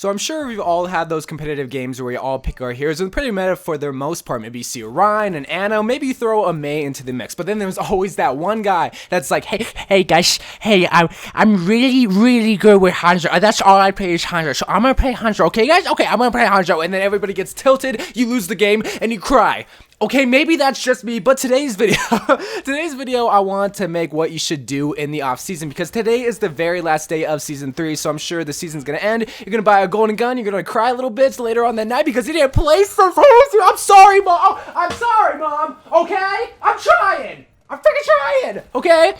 So I'm sure we've all had those competitive games where we all pick our heroes and pretty meta for the most part. Maybe you see Ryan and Anna, maybe you throw a Mei into the mix. But then there's always that one guy that's like, hey guys, I'm really good with Hanzo. That's all I play is Hanzo. So I'm gonna play Hanzo, okay guys? Okay, I'm gonna play Hanzo. And then everybody gets tilted, you lose the game, and you cry. Okay, maybe that's just me, but today's video, I want to make what you should do in the off season, because today is the very last day of season 3, so I'm sure the season's gonna end. You're gonna buy a golden gun, you're gonna cry a little bit later on that night because you didn't play so fast. I'm sorry, Mom. Oh, I'm sorry, Mom. Okay? I'm trying. I'm freaking trying. Okay?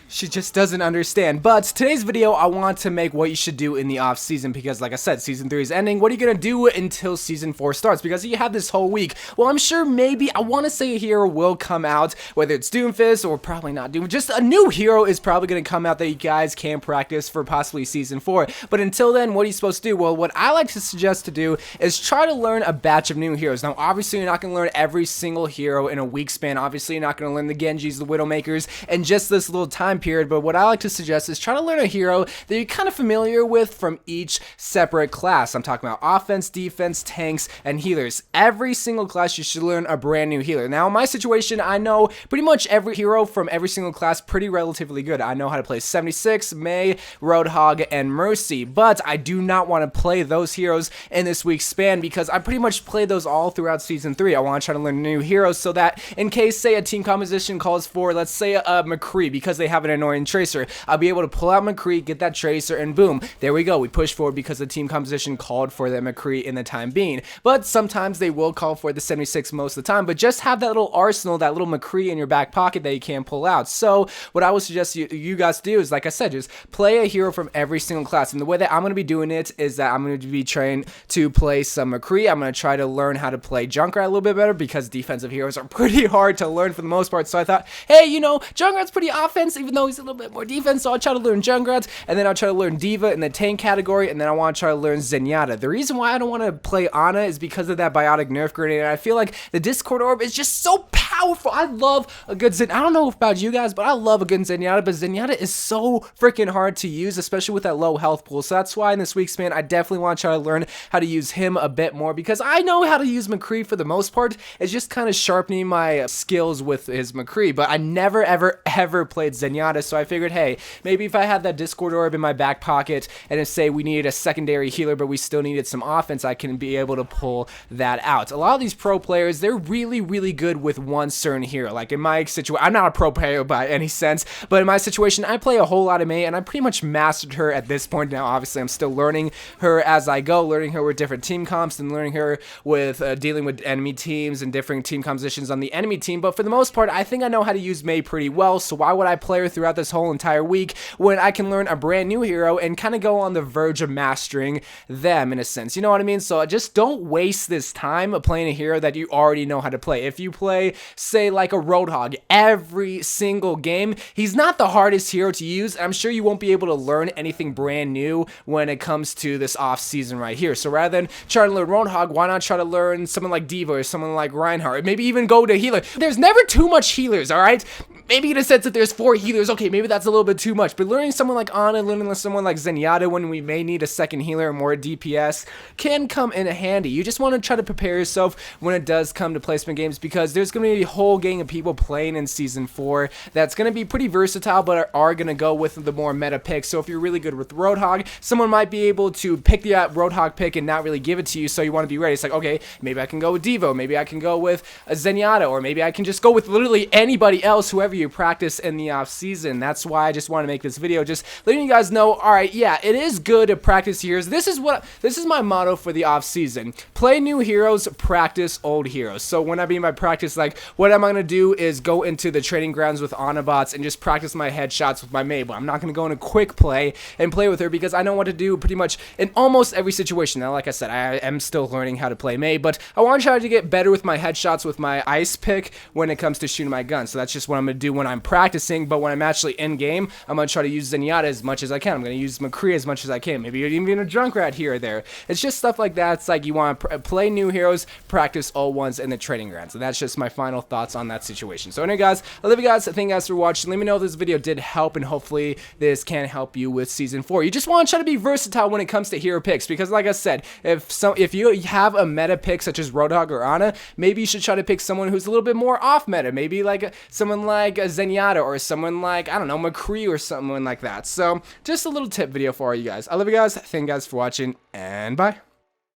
She just doesn't understand. But today's video, I want to make what you should do in the off season, because like I said, season 3 is ending. What are you gonna do until season 4 starts? Because you have this whole week. Well, I'm sure maybe, I want to say a hero will come out, whether it's Doomfist or probably not Doom. Just a new hero is probably gonna come out that you guys can practice for possibly season 4. But until then, what are you supposed to do? Well, what I like to suggest to do is try to learn a batch of new heroes. Now, obviously, you're not gonna learn every single hero in a week span. Obviously, you're not gonna learn the Genjis, the Widowmakers, and just this little time period. But what I like to suggest is try to learn a hero that you're kind of familiar with from each separate class. I'm talking about offense, defense, tanks, and healers. Every single class you should learn a brand new healer. Now in my situation, I know pretty much every hero from every single class pretty relatively good. I know how to play 76, Mei, Roadhog, and Mercy, but I do not want to play those heroes in this week's span because I pretty much played those all throughout season 3. I want to try to learn new heroes so that in case, say, a team composition calls for, let's say, a McCree, because they have an annoying tracer, I'll be able to pull out McCree, get that tracer, and boom, there we go. We push forward because the team composition called for the McCree in the time being. But sometimes they will call for the 76 most of the time, but just have that little arsenal, that little McCree in your back pocket that you can pull out. So what I would suggest you guys do is, like I said, just play a hero from every single class. And the way that I'm going to be doing it is that I'm going to be trying to play some McCree. I'm going to try to learn how to play Junkrat a little bit better because defensive heroes are pretty hard to learn for the most part. So I thought, hey, you know, Junkrat's pretty offense, even though he's a little bit more defense. So I'll try to learn Junkrat, and then I'll try to learn Diva in the tank category, and then I want to try to learn Zenyatta. The reason why I don't want to play Ana is because of that biotic nerf grenade, and I feel like the Discord orb is just so powerful. I love a good Zen. I don't know about you guys, but I love a good Zenyatta, but Zenyatta is so freaking hard to use, especially with that low health pool. So that's why in this week's span, I definitely want to try to learn how to use him a bit more, because I know how to use McCree for the most part. It's just kind of sharpening my skills with his McCree, but I never, ever played Zenyatta, so I figured, hey, maybe if I had that Discord orb in my back pocket, and if, say, we needed a secondary healer, but we still needed some offense, I can be able to pull that out. A lot of these pro players, they're really good with one certain hero. Like in my situation, I'm not a pro player by any sense, but in my situation, I play a whole lot of Mei, and I pretty much mastered her at this point. Now, obviously, I'm still learning her as I go, learning her with different team comps, and learning her with dealing with enemy teams and different team compositions on the enemy team. But for the most part, I think I know how to use Mei pretty well, so why would I play her throughout this whole entire week when I can learn a brand new hero and kind of go on the verge of mastering them in a sense? You know what I mean? So just don't waste this time playing a hero that you already know how to play. If you play, say, like a Roadhog every single game, he's not the hardest hero to use. I'm sure you won't be able to learn anything brand new when it comes to this off season right here. So rather than try to learn Roadhog, why not try to learn someone like Diva or someone like Reinhardt? Maybe even go to healer. There's never too much healers, all right? Maybe in a sense that there's 4 healers, okay, maybe that's a little bit too much, but learning someone like Ana, learning someone like Zenyatta when we may need a second healer or more DPS can come in handy. You just want to try to prepare yourself when it does come to placement games, because there's going to be a whole gang of people playing in Season 4 that's going to be pretty versatile, but are going to go with the more meta picks. So if you're really good with Roadhog, someone might be able to pick the Roadhog pick and not really give it to you, so you want to be ready. It's like, okay, maybe I can go with Devo, maybe I can go with a Zenyatta, or maybe I can just go with literally anybody else, whoever you practice in the off season. That's why I just want to make this video, just letting you guys know, alright, yeah, it is good to practice heroes. This is my motto for the off season. Play new heroes, practice old heroes. So when I mean by practice, like, what I'm gonna do is go into the training grounds with Anabots and just practice my headshots with my Mei. But I'm not gonna go in a quick play and play with her, because I know what to do pretty much in almost every situation. Now, like I said, I am still learning how to play Mei, but I want to try to get better with my headshots with my ice pick when it comes to shooting my gun. So that's just what I'm gonna do do when I'm practicing, but when I'm actually in game, I'm going to try to use Zenyatta as much as I can. I'm going to use McCree as much as I can. Maybe even a Junkrat here or there. It's just stuff like that. It's like you want to play new heroes, practice old ones in the training grounds. So that's just my final thoughts on that situation. So anyway, guys, I love you guys. Thank you guys for watching. Let me know if this video did help, and hopefully this can help you with Season 4. You just want to try to be versatile when it comes to hero picks, because like I said, if you have a meta pick such as Roadhog or Ana, maybe you should try to pick someone who's a little bit more off meta. Maybe like someone like Zenyatta, or someone like, I don't know, McCree or someone like that. So just a little tip video for all you guys. I love you guys. Thank you guys for watching, and bye.